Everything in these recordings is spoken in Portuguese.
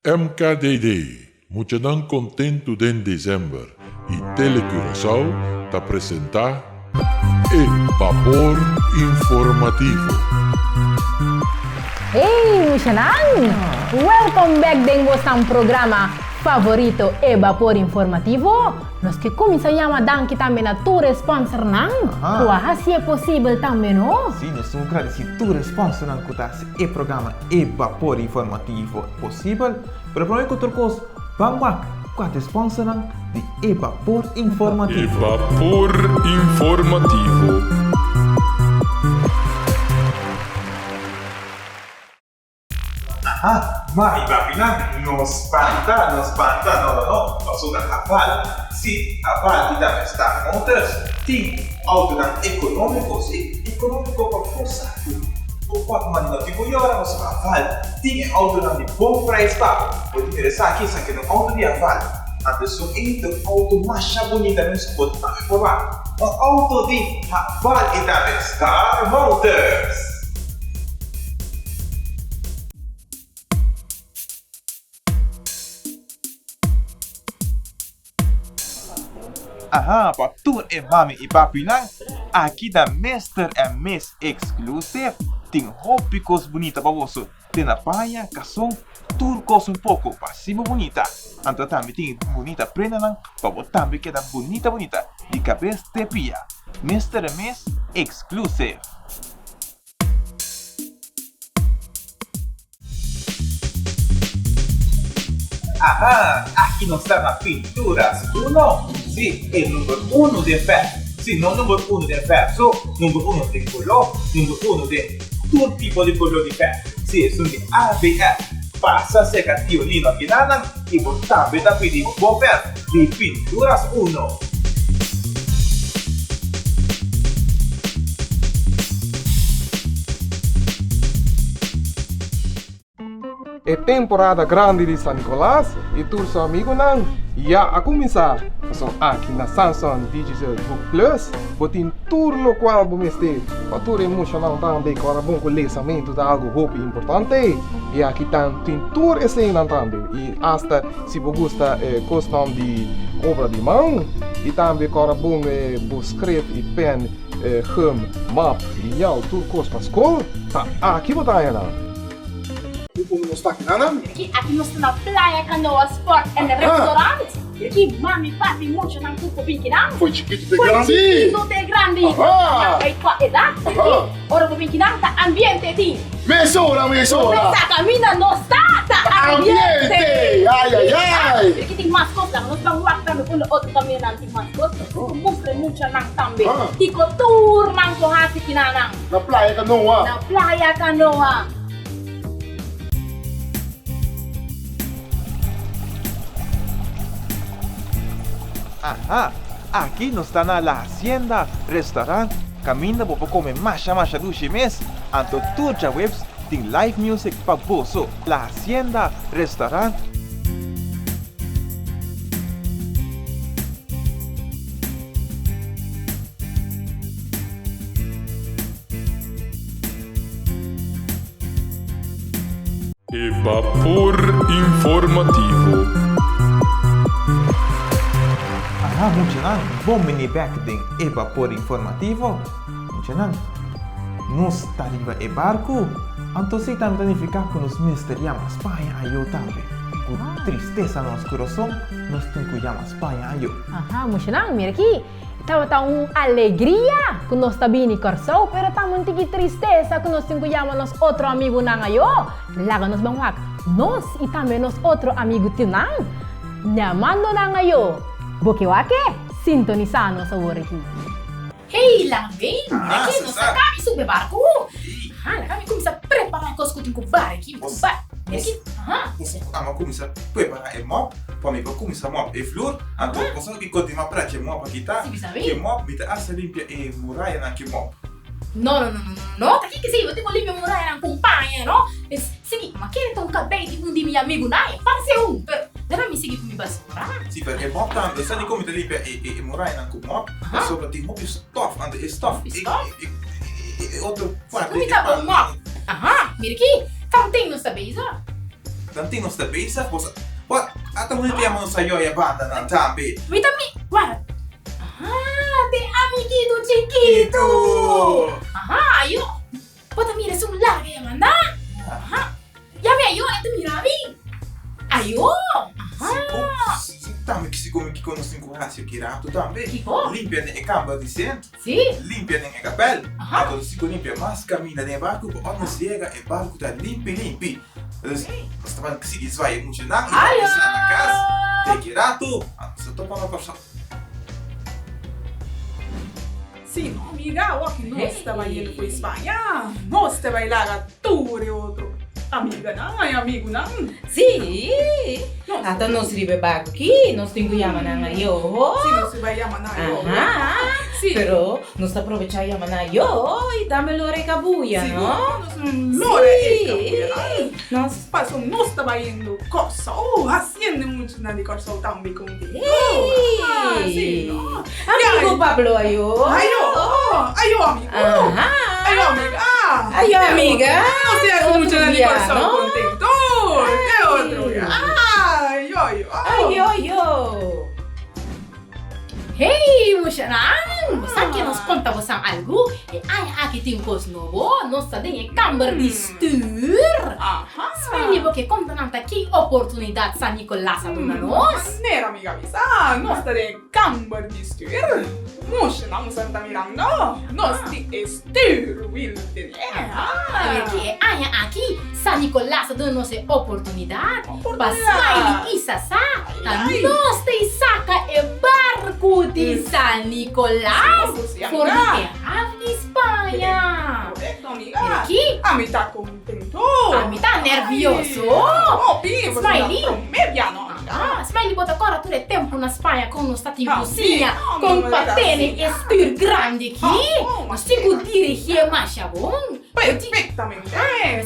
MKDD, Muchanang contento den dezember. E Telecuraçao te apresenta El Vapor Informativo. Hey, Muchanang! Welcome back din vostro programa favorito E Vapor Informativo. Nós que começamos a dar também na tua sponsor, não? Wah, se é possível também, não? Sim, nós estamos agradecidos por sponsor não que e programa E Vapor Informativo possível. Para o primeiro coisa, vamos com sponsor de E Vapor Informativo. E Vapor Informativo. Ma i bambini non spanta, no, sudah hafal. Si hafal kita staff motors, ting autodan ekonomiko per força. Opat man di boyora mas hafal, ting autodan di bom prijs pa. Pode interessar aqui que no auto de hafal. Ante so itu auto masha bonita no spot na forma. O auto di hafal kita Star Motors. Para tudo e mami e papi aqui da Mr. and Miss Exclusive tem roupas bonitas para você. Tem na praia, cação, turcos pouco, passivo bonita. Então também tem bonita prenda para você também queda bonita, de cabeça de pia. Mr. and Miss Exclusive. Aqui não está na pinturas uno. Sí, el número uno de ferro. Sí, no número uno de ferro, número uno de color, número uno de todo tipo de color de ferro. Sí, son de ABF. Pasa secativo lino aquí nada y por también te pedimos papel de pinturas uno. É temporada grande de São Nicolás e todos os amigos não. Já a começar, são aqui na Samsung Digital Book Plus, botem tudo no qual vamos ter para tudo emocional também, para bom conhecimento de algo roupa importante. E aqui tem tudo esse também. E hasta se você gosta custom de obra de mão, e também para bom escrever e pen, rum, map e tudo coisa para a escola, tá aqui botar não. Aqui nós estamos na praia, canoa, sport e restaurante. Aqui mami, papi, muito não tudo pinquinão. Foi chiquito de grande. Chiquito de grande. Aí tua idade. Ora do pinquinão tá ambiente ti. Mesura. Essa caminha não está ambiente. Ai. Aqui tem mascota, nós vamos lá também com outro caminho não tem mascota. Mostra muito não também. Tico tour não corrase aqui não. Na praia canoa. Na praia canoa. Aqui nós está na La Hacienda Restaurante, caminho para comer macha do mês. Anto todas as webs tem live music para você. La Hacienda Restaurante. E Vapor Informativo. Muchanang, bom mini back din E Vapor Informativo. Muchanang, nós está e barco. Então se também ficar com os misterios a Espanha aí também. Com tristeza no nosso coração, nós temos que chamar a Espanha aí. Muchanang, mira aqui. Estava tão alegria que nós está bem corso, pero estamos tiki tristeza que nós temos que chamar nosso outro amigo nang ayo. Laga nos bangwak. Nós e também nosso outro amigo tinang. Namando nang ayo. Bokiwake, sintonizando sa aqui. Hey, Lambing! Aqui, nós acabamos de subir barco. Kami começa a preparar coisas que eu tenho que bar aqui. Aqui, Você começa a preparar o mop, para mim começar a mop e flor. Então, você que continua para te mop aqui, tá? Que mop, me tá limpia e muralha na que mop. No, tá aqui que sim, eu tenho que limpar muralha na companhia, não? Sige, mas quem então acabei de um de meu amigo, não? Parece deve me seguir com minha basura. Sim, porque mop também, você não come te limpia e muralha na que mop, sobre tem mop stuff, ante stuff. E outro parte. Como tá bom mop? Mira aqui, então tem no sabeza. Tanti não está bem, você... Até muito tempo não saiu a banda, não, também. Vita mi, guarda. Ah, tem amiguito chiquito. Aha, ayo. Bota mira, es un larga ya manda. Aha. Ya me ayo, esto mira a mí. Ayo. Aha. Também que se come que quando se encontrasse aqui rápido também. Que bom. Limpia nem camba de centro. Sí. Limpia nem capel. Aha. Quando se limpia mais caminha nem barco, quando não chega, o barco tá limpo. Você está falando que se desvai muito não, e vai pensar na casa. Tem que ir rato. Você topa uma coisa. Sim, amiga, ó, que nós estava indo para Espanha. Nós estava lá a tudo e outro. Amiga, não, é amigo, não. Sì, ato non si ribe barco qui, non sto inguiamo io. Sim, nós se vai amar na Ah, Sim. però non sta aprovechando a io e dammi l'oreca buia, Sim, no? Lore, Sì. nós passou, nós estava indo Corso, haciendo muito na de Corso também contigo. Ah, sim, no. Amico Pablo, io. Ayo, amigo. Ah, Ayo, amiga. ayo, amiga. Não sei muito na de Corso no? contento. É outro. Ayo. Hey, Musharang! Você que nos conta você algo? E ai, aqui tem coisa novo. Nós também é câmara de tour. Smiley, porque conta não tá aqui oportunidade San Nicolás a dona nós. Nera, amiga, avisa. Nós estamos câmara de tour. Moxa, não estamos mirando. Nós temos tour, will ter. Porque ai, aqui San Nicolás a dona nós é oportunidade. Para Smiley e Sassá, nós tem saca e barco de San Nicolás. Por de Espanha. Correto, amiga. Aqui, A mim tá contento. a mim tá nervioso. Oh, Pi, você Smiley. não promedia, não, amiga. Ah, Smiley bota agora todo tempo na Espanha com nós tá em Ah, cozinha, sim. com Ah, patene mas estir grande aqui. Ah, Nós temos que dirigir mais bom. Perfeitamente.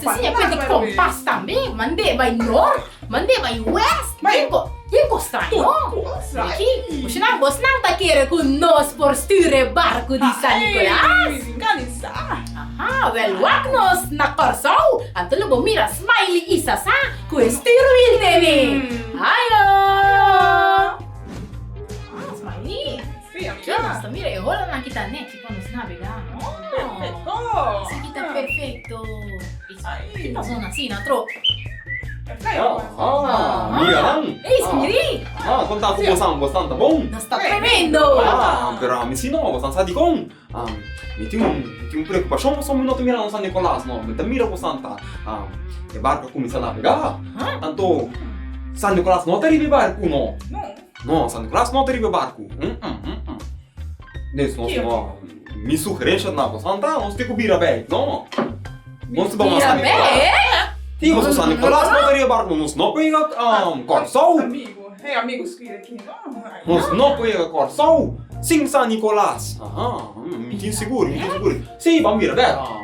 Você tinha que compass também, mandei vai norte, mandei vai west. Vai. E gostar, não? Aqui, você não tá querendo com nós por styre barco de San Nicolás? Organizar. Ah, well, wag nós na Corsol. Anto lubo mira Smiley e Sassá com styre dele. Ayo! Smiley. Sim, Aqui, amiga. nós mira, eu rolo na kita net para nos navegar. Perfeito. Esse aqui tá perfeito. Aí. Que tá zona assim, na tro? Mira, Ei, Smiri! conta com você tá bom? Nós tá tremendo! Pero me ensino, você sabe como? Me tem preocupação, você não tá mirando San Nicolás, não. Me tá mirando você tá. E barco começa a navegar. Então, San Nicolás não tem barco, não. Não, San Nicolás não tem barco. Nesse nosso me sugerência na você tá, nós temos que virar bem, não? Nós vamos a San Nicolás. Sim, você San Nicolás não teria barco, nós não pega Corsol. Amigo, amigo, escreve aqui, não? Nós não pega Corsol. Sim, San Nicolás. Me tinha seguro. Sim, vamos virar bem.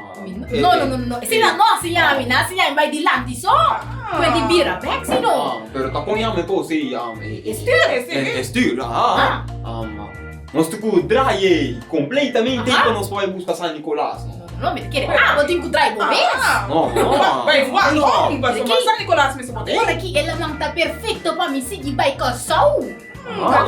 No. Sina nossa, Yamina, sina vai de lante só. Pwede bira, back, sino? Pero tá com então se styr. Nós temos que drar completamente quando nós vamos buscar San Nicolás. No, me quer. Vou ter que drive uma vez. Não. Vai voar, não? Vai voar, San Nicolás, me se pode. Olha aqui, ela não tá perfeito para me seguir vai com sol. Nada,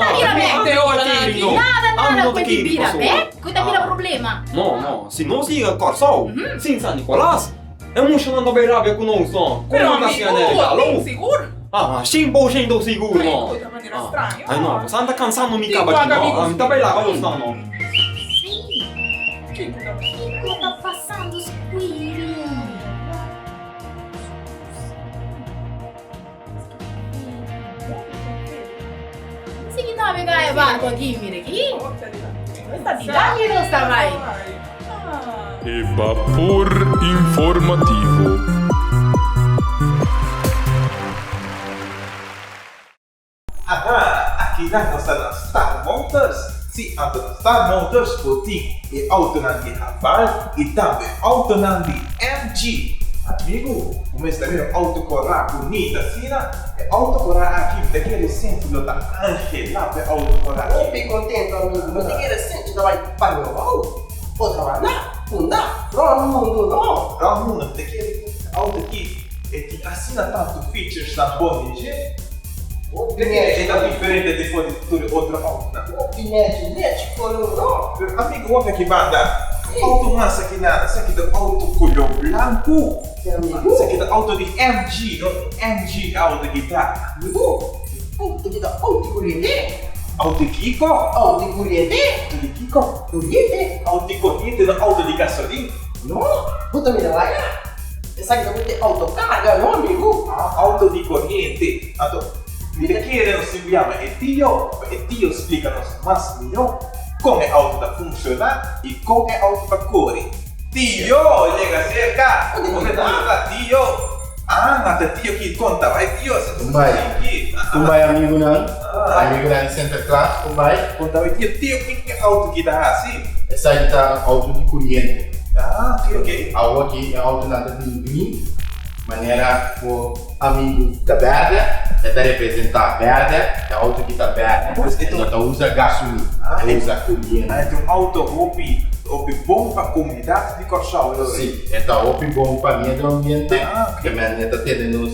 pwede bira, back. Cuida bira problema. Não. Se não siga Corsol, sim, San Nicolás, é muito chamando a beirabia conosco. Pero Como assim, né? amigo, tem seguro? Simbo gente seguro, não. De maneira estranha. Ai, não, você anda cansando me Sim, acaba aqui, amigo. não. Tá bem lá, vamos lá, não. Sim. Que O que tá passando, Squirrel? Sige navegar é barco aqui, mira aqui. Esta cidade não está mais. Evapor informativo. Aqui na nossa Star Motors. Sim, a Star Motors Boutique é autonome Raval e também autonome MG. Amigo, o mês também autocorrar bonita assim, é autocorrar aqui, daquele centro da Angela, é autocorrar. Eu fico contente, amigo, mas ninguém sente que vai para o mal. Ou trabalhar, não dá, para o mundo não. Para o mundo, daquele auto aqui, E ti assina tanto features na bom, gente. Opinete, É diferente de tudo outra auto. opinete, colorou. Amigo, olha que banda. Auto massa aqui nada. Isso aqui é auto color branco. Isso aqui é auto de MG, não? MG auto guitarra. Amigo, auto kita auto corriente. Auto Kiko. Auto corriente. Auto de Kiko. Corriente. Auto de corrente, não auto de gasolina. No, puta mira lá. Essa aqui também tem autocarga, não, amigo? Auto de corrente. Ele quer nos enviar tio explica-nos mais melhor como é auto da funcionar e como é auto da correr. Tio, chega cerca. Onde está tio? Nada tio que conta, vai tio. Kumbai amigo não? Amigo não Santa Claus, kumbai. Conta vai tio, que é auto que dá assim? Essa aí tá auto de corriente. Ok. A outra aqui é auto nada de green. Maneira o amigo da verde, está representar verde, é auto que está verde. Então usa gasolina, usa corriente. Então auto hopi bom para a comunidade de Corchal. Sim, então hopi bom para o meio ambiente. Que também está tendo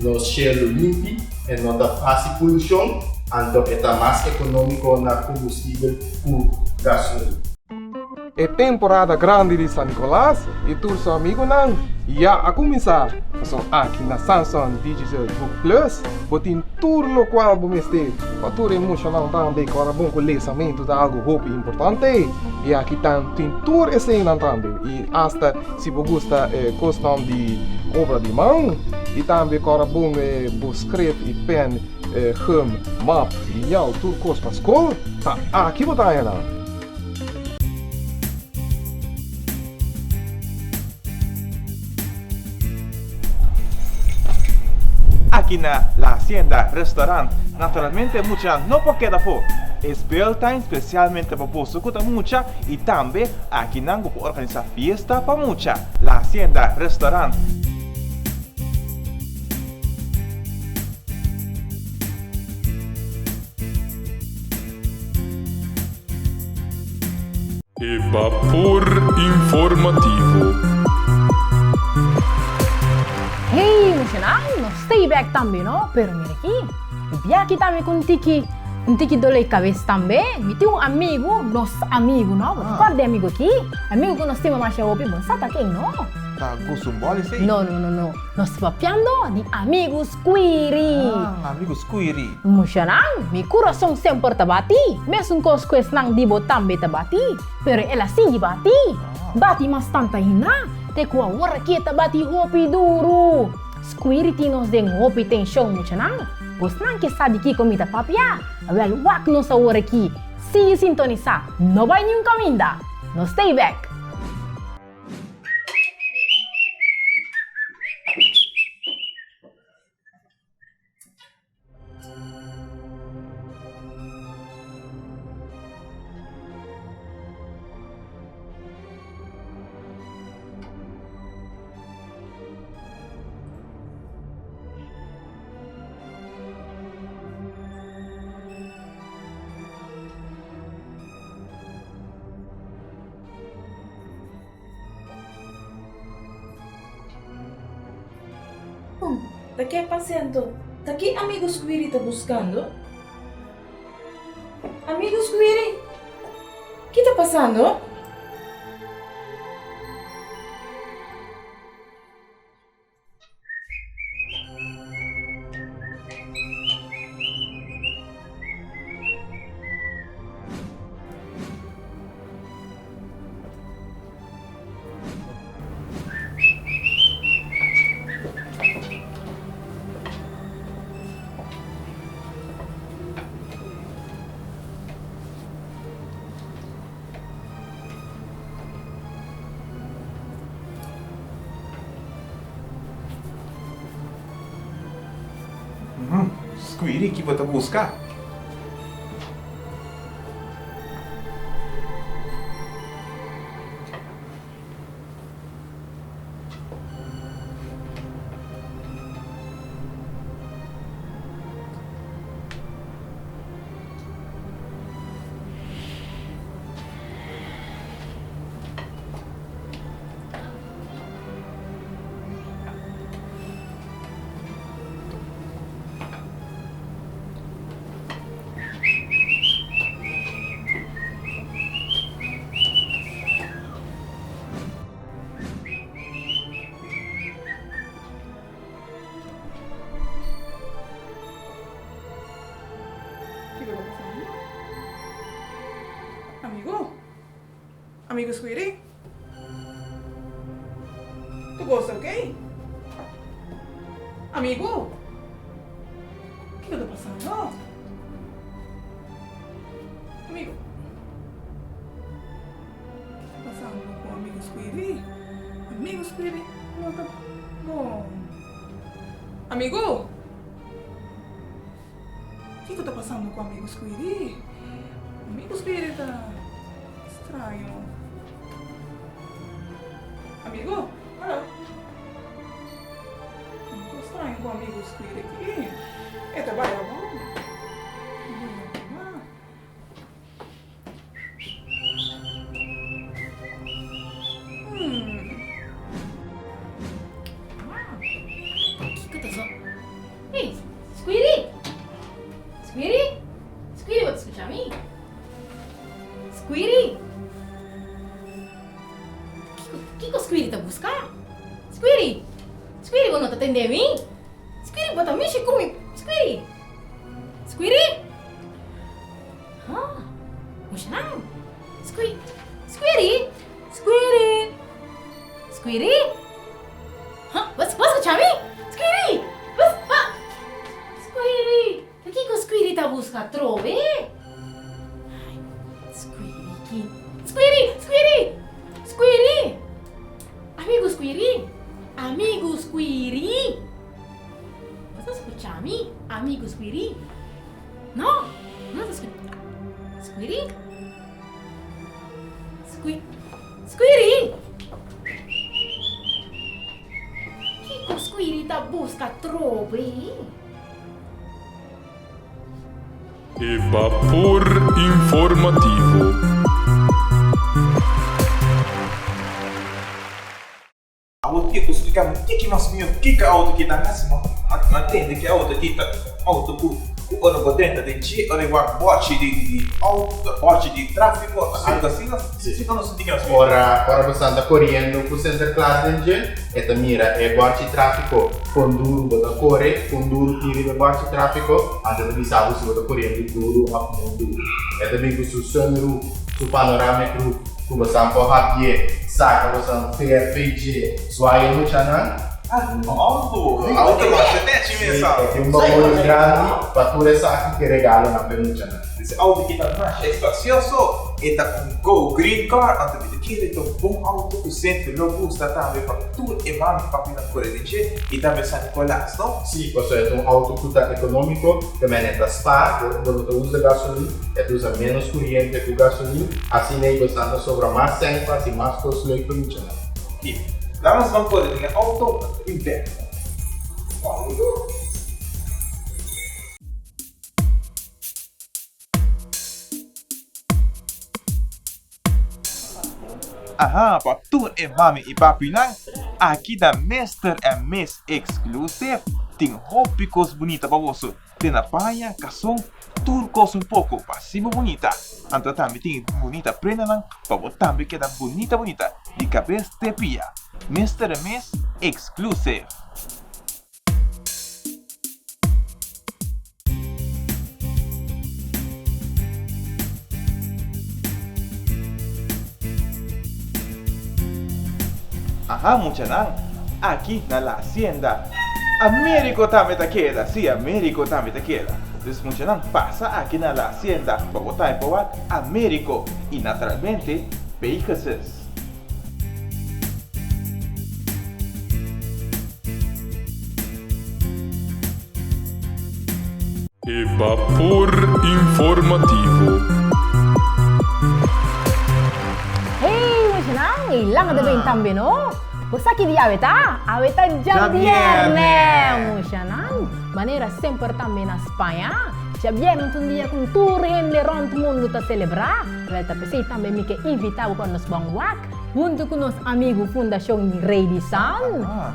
nos cheiro limpo e não está fácil poluição. Então está mais econômico na combustível por gasolina. É temporada grande de San Nicolás e tu seu amigo não. Já a começar. São aqui na Samsung Digital Book Plus. Botin tudo qual vamos ter. Para tudo emocional também, para bom conhecimento de algo roupa importante. E aqui tem tudo esse também. E hasta se você gosta questão de obra de mão. E também para bom escrever e pen, hum, map e tudo coisa para a escola. Tá, aqui você está. Aqui na La Hacienda Restaurant, naturalmente mucha não pode quedar fora. Espelta especialmente para você escutar mucha e também aqui não vou organizar fiesta para mucha. La Hacienda Restaurant. Evapor informativo. Hey, emocional, no stay back também, não? Pero mira aqui, e aqui também com um tiki dole cabeça também. Me tem amigo, nosso amigo, não? Qual de amigo aqui? Amigo que nós temos mais hopi, bom, sabe quem, não? Tá com sumbole, sim? Não. Nós papiando de amigos Quiri. Amigos Quiri. Emocional, meu coração sempre tá bati. Mesmo com as coisas não dibo também tá bati. Pero ela sim bati. Bati mas tanta hina. Te kuha wara kita bati hopi duro. Squirity nos den hopi tem show emocional. Pois não que sabe que comida papia. Well, wak nos sa wara aqui. Se sintonizar, não vai nenhum caminho. No stay back. ¿De qué pasando? ¿De qué amigos Quiri está buscando? Amigos Quiri, ¿qué está pasando? Squiri que você buscar? que tá passando? Amigo? Amigo Squirty? Tu gosta, ok? Amigo? O que tá passando? Amigo? O que tá passando com o amigo Squirty? Amigo Squirty? Não tá bom. Amigo? O que tá passando com o amigo Squirty? O amigo Squirty tá estranho. Amigo? Olha. Tô estranho com o amigo Squirty aqui. Ele trabalha bom? Que tá só? Ei, Squirty? Squirty? Squirty, pode escutar a mim? Squirty? Que o Squirty tá buscando? Squirty? Squirty, você não tá atendendo a mim? Squirty, bota mexer comigo. Squirty? Squirty? Ah, puxa não. Squirty? Squirty? Squirty? Squirty? Você pode escutar a mim? Squirty? Squirty? O que o Squirty tá buscando? Trove? Ai, Squirty. Squirty! Squirty! Squirty! Amigo Squirty? Amigo Squirty? Você escuta a mim? Amigo Squirty? Não? Não tá escutando? Squirty? Squirty? Que o Squirty tá buscando? Trove? Evapor informativo. Auto que explicar o que nós vimos, o que a auto que tá nessa, atende que a auto aqui tá, auto o ano por dentro de ti, olha igual bote de auto, bote de tráfego, algo assim, se não se diga assim. Ora você anda correndo por center class de eta mira é bote de tráfego conduro da corre, conduro tiri de bote de tráfego, anda de sabe se você correndo duro a mundo. Eta bem su sunroof, su panoramic como sampo rapie, saca você PFG, suai no channel. Auto mas net mesmo. É um bagulho grande para tu essa que regalo na penucha. Esse auto aqui tá mais espacioso, e tá com Go Green Car, anda de que ele um bom auto que sempre robusta também para tudo e mais para pintar corrente e também San Nicolás, não? Sim, você é um auto que tá econômico, também é da Spa, quando tu usa gasolina, tu usa menos corrente que gasolina, assim aí você anda sobre mais sempre e mais custo de penucha. Lá nós vamos poder ter auto interno. Aha, para tudo e mami e papi nang, aqui da Mr. and Miss Exclusive, tem roupas bonitas para você. Tem na praia, cação, turcos pouco, passivo bonita. Então também tem bonita prenda nang, para você também queda bonita, de cabeça de pia. Mr. and Miss Exclusive. Ajá, muchanán, aquí na la hacienda. Américo también te queda, sí, Américo también te queda. Entonces, muchanán, pasa aquí na la hacienda para botar y probar Américo y naturalmente Pegasus. Evapor informativo. Hey, musinang, ilang ada bem também, no? Você que dia aveta? Aveta já viernes, musinang. Maneira sempre também na Espanha. Já viernes um dia com tour em ronto mundo tá celebrar. Aveta pensei também me que invitar para nós bangwak. Junto com nosso amigo Fundação Rei de San.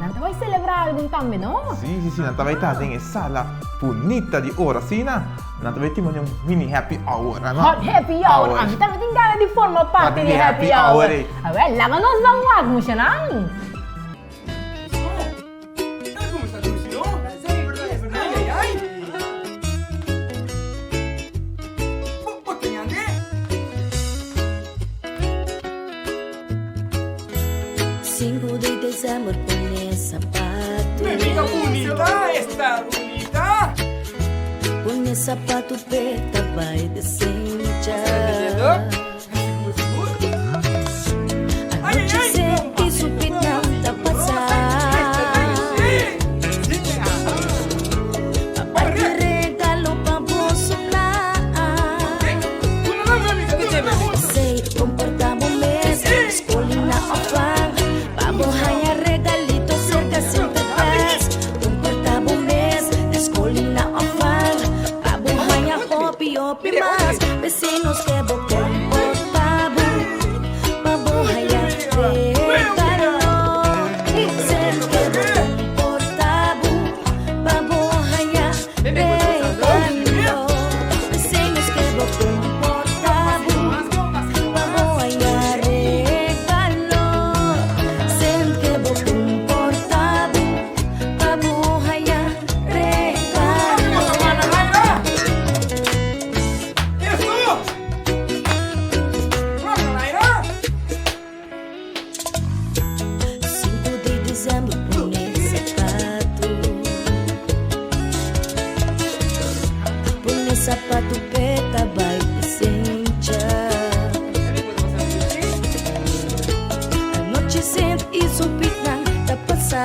Nanta vai celebrar algum também, no? Sim, nanta vai estar em sala bonita de hora, sim, na? Nanta vai ter um mini happy hour, não? Hot happy hour. Ang kita tinggal di forma parte de happy hour. Awe, lang nos bangwak mo siya nang. Pone sapato preta, vai descendo já. Anochecer e supinanta passar. Papai te regalo pra bolso lá. Sei, comportamos mesmo, escolhi na ofan. Vamos ganhar regalito cerca sempre paz. Comportamos mesmo, escolhi na ofan. Vamos ganhar hopi mas vecinos que vou comportamos. Vamos ganhar regalo, sempre que vou comportamos. Vamos ganhar regalo, vecinos que vou comportamos. Vamos ganhar regalo, sempre que vou comportamos. Vamos ganhar regalo. 5 de dezembro, pone sapato. Pone sapato preta, vai descende. Anochecer e supinanta passar.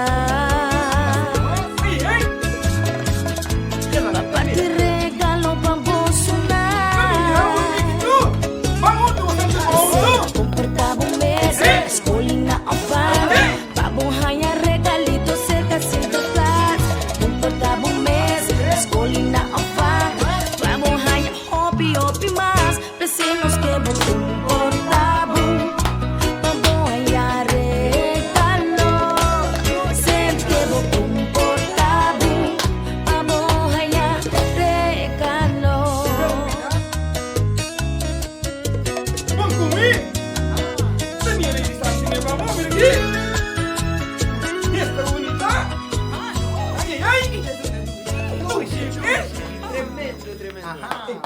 Papai te regalo pra bolso lá. Comportamos mesmo, escolhi na ofan. Vamos ganhar regalito cerca sempre paz. Comportamos mesmo, escolhi na ofan. Vamos ganhar hobby mas vecinos que vou comportamos. Vamos ganhar regalo, sempre que vou comportamos. Vamos ganhar regalo. Vamos comigo? Tenía de distancia, vamos a ver aquí. Esta bonita. Ay, ay, ay. Uy, tremendo.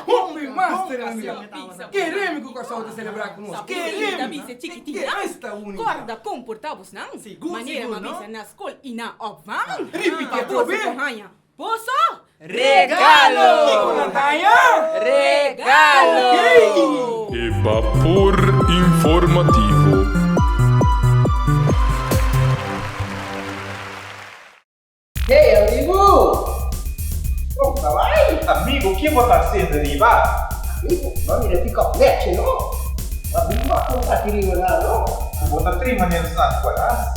Hombre, master, amiga. Queremos que o casal de celebrar conosco. Da bisa chiquitinha. Esta única. Corda comportamos não? Maneira seguro, uma bisa não? na escola e na obvan. Repite, Posso Tobi. corranha. Posso? Regalo! Regalo! Evapor informativo. Hey, amigo! Como tá vai? Amigo, o que você está sendo ali, vá? Amigo, não me fica net, não? Amigo, não tá querendo lá, não? Você está treinando na escola?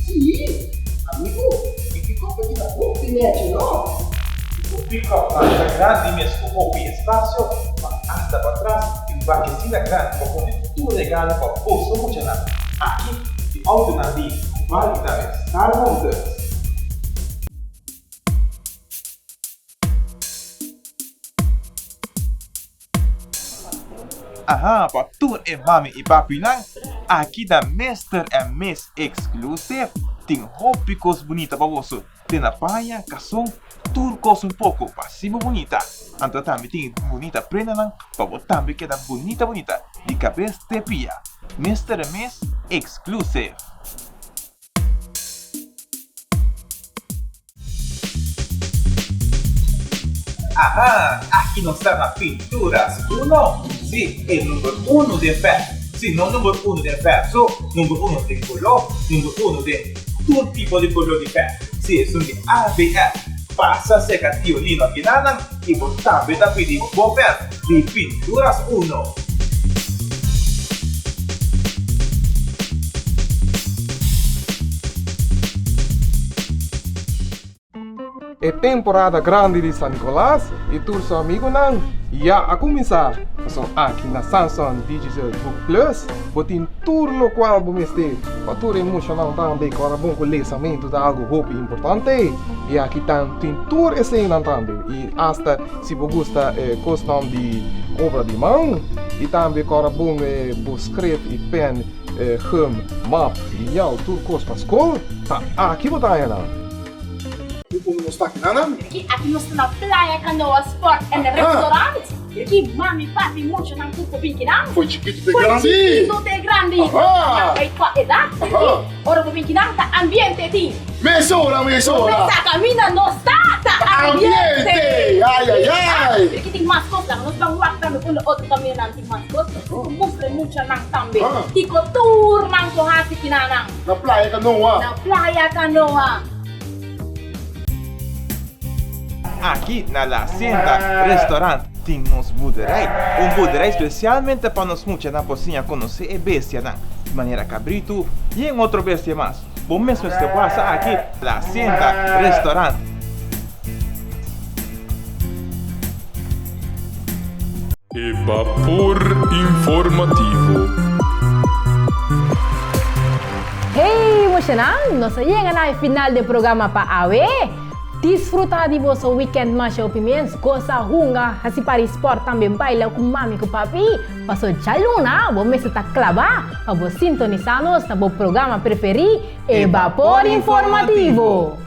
Sim, amigo, e ficou pra ficar pouco net, não? O pick-up é grande mesmo, com pouco espaço, mas hasta para trás, tem uma vaquecina grande para poner tudo legal para o posto funcionar. Aqui, de alto na linha, vale da Star Motors. Aha, para tudo é mami e papi não? Aqui da Mr. and Miss Exclusive tem roupas bonitas para você. Tem na praia, cação, tudo costa pouco, para cima bonita. Então também tem bonita prenda não? Para você também queda bonita, de cabeça até pia. Mr. and Miss Exclusive. Ajá, aquí nos están las pinturas. Uno, sí, el número 1 de ferro. Sí, no número 1 de ferro, número 1 de color, número 1 de todo tipo de color de ferro. Sí, son de ABF. Pasa secativo lino aquí nada y por también también de papel de pinturas 1. É temporada grande de San Nicolás e todos os amigos não já a começar. São aqui na Samsung Digital Book Plus, botem tudo no qual vamos ter para tudo emocional também, para bom conhecimento de algo muito importante. E aqui tem tudo esse também. E hasta se você gosta questão de obra de mão e também para bom escrever e pen, map e tudo coisa para a escola, tá aqui botar não. Como nos está aqui, Aqui nós estamos na praia, canoa, sport e restaurante. Aqui mami, papi, muito não tudo bem que não. Foi chiquito de Foi grande. chiquito de grande. É tua idade. Ora do bem que não, tá ambiente ti. Mesora. Essa camina não está, tá ambiente. Ambiente. Ai, ai, ai. Mira que tem mais coisas, nós vamos lá também com outro caminho não tem mais coisas. Mostra muito nang também. Tico tour nang ko hasi kinanang. Na praia Canoa. Na praia Canoa. Aqui na La Hacienda Restaurante tem nos buderai. Buderai especialmente para nos mucha na cozinha conhecer bestia não. De maneira cabrito e outro bestia mais. Bom mesmo este passa aqui La Hacienda Restaurante. Vapor informativo. Hey, mocionang! Nós chegamos na final do programa para AWE. Desfrutar de vosso weekend mais opiniões, goza hunga, hasi para esporte também baila com mami com papi. Passou chaluna, vou mesmo tá clavar, para vos sintonizar nos no programa preferido, Vapor Informativo.